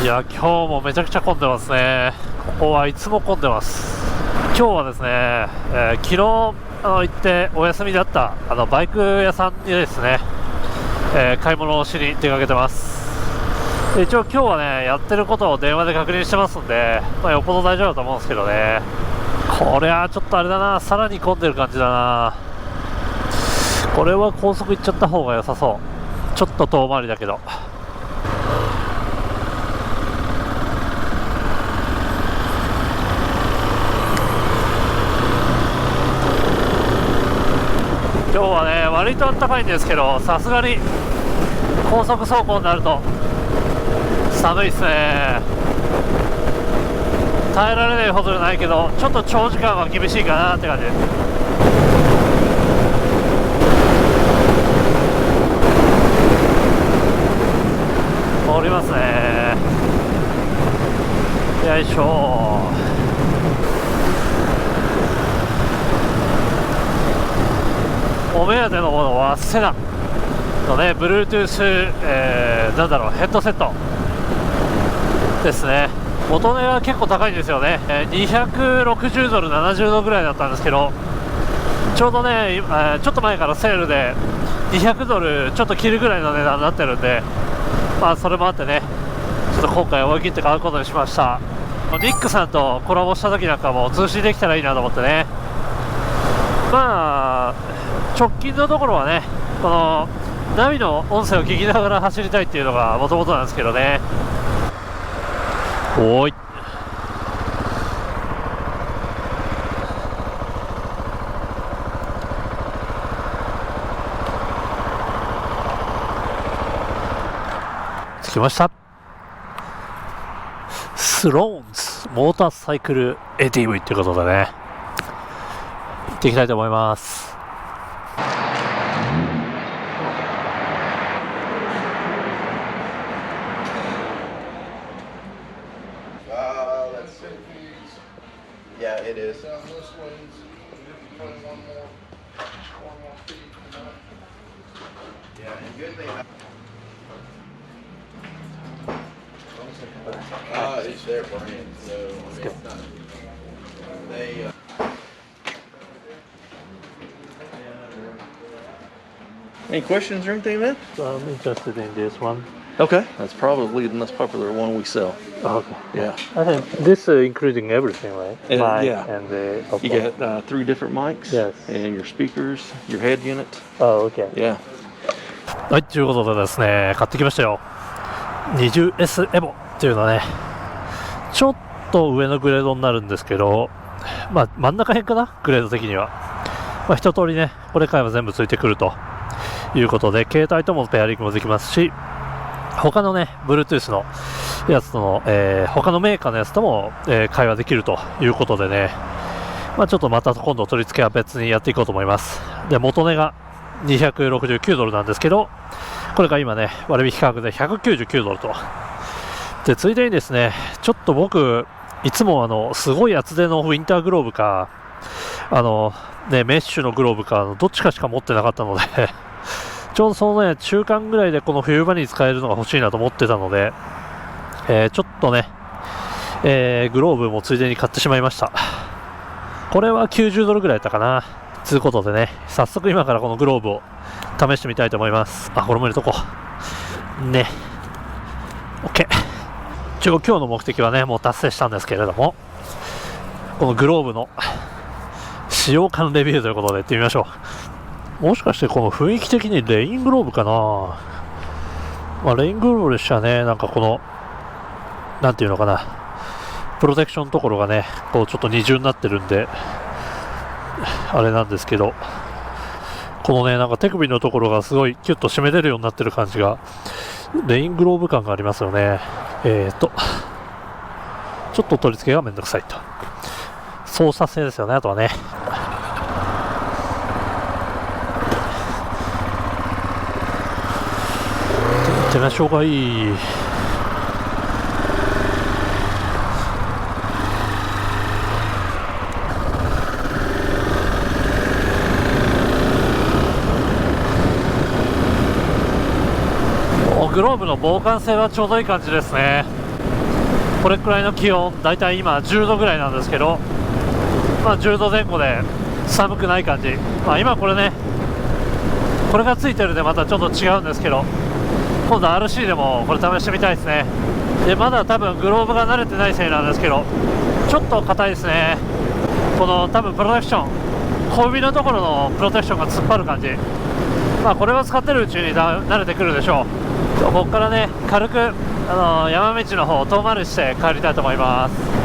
いや、今日もめちゃくちゃ混んでますね。ここはいつも混んでます。今日はですね、昨日行ってお休みだったバイク屋さんにですね、買い物をしに出かけてます。一応今日はね、やってることを電話で確認してますんで、よっぽど大丈夫だと思うんですけどね。これはちょっとあれだな、さらに混んでる感じだな。これは高速行っちゃった方が良さそう。ちょっと遠回りだけど。今日はね、割と暖かいんですけど、さすがに高速走行になると寒いですね。耐えられないほどじゃないけど、ちょっと長時間は厳しいかなって感じです。降りますね。よいしょ。お目当てのものはセナのね、Bluetooth、なんだろう、ヘッドセットですね。元値は結構高いんですよね。260ドル、70ドルぐらいだったんですけど、ちょうどね、ちょっと前からセールで200ドルちょっと切るぐらいの値段になってるんで、それもあってね、ちょっと今回思い切って買うことにしました。ニックさんとコラボした時なんかも通信できたらいいなと思ってね。直近のところはね、このナビの音声を聞きながら走りたいっていうのがもともとなんですけどね。おーい、着きました。スローンズモーターサイクル ATV ということでね、行っていきたいと思います。Yeah, it is. Down this way, put one more feet. Yeah, and good thing. It's their brand, so I mean, it's not. They. Any questions or anything, man? I'm interested in this one. Okay. That's probably the most popular one we sell. Okay. Yeah. I think this including everything, right? Mic yeah. and the You got 3 different mics. Yes. And your speakers, your head unit. Oh, okay. Yeah. はい、ということでですね、買ってきましたよ。20S EVO っていうのはね、ちょっと上のグレードになるんですけど、真ん中辺かな、グレード的には。一通りね、これ買えば全部ついてくるということで、携帯ともペアリングもできますし、他のね、Bluetooth のやつとの、他のメーカーのやつとも、会話できるということでね、ちょっとまた今度取り付けは別にやっていこうと思います。で、元値が269ドルなんですけど、これが今ね、割引価格で199ドルと。で、ついでにですね、ちょっと僕、いつもすごい厚手のウィンターグローブか、メッシュのグローブか、どっちかしか持ってなかったので、ちょうどそのね、中間ぐらいでこの冬場に使えるのが欲しいなと思ってたので、ちょっとね、グローブもついでに買ってしまいました。これは90ドルぐらいだったかな。ということでね、早速今からこのグローブを試してみたいと思います。これも入れとこう。ね。OK。今日の目的はね、もう達成したんですけれども、このグローブの使用感レビューということでやってみましょう。もしかしてこの雰囲気的にレイングローブかな。レイングローブでしたらね、なんかこの、なんていうのかな、プロテクションのところがね、こうちょっと二重になってるんで、あれなんですけど、このね、なんか手首のところがすごいキュッと締めれるようになってる感じが、レイングローブ感がありますよね。ちょっと取り付けがめんどくさいと。操作性ですよね、あとはね。手なしょうがいい。グローブの防寒性はちょうどいい感じですね。これくらいの気温、だいたい今10度ぐらいなんですけど、10度前後で寒くない感じ。今これね、これがついてるんでまたちょっと違うんですけど、今度 RC でもこれ試してみたいですね。でまだ多分グローブが慣れてないせいなんですけど、ちょっと硬いですね。この多分プロテクション、小指のところのプロテクションが突っ張る感じ。これは使ってるうちに慣れてくるでしょう。ここからね軽く山道の方を遠回りして帰りたいと思います。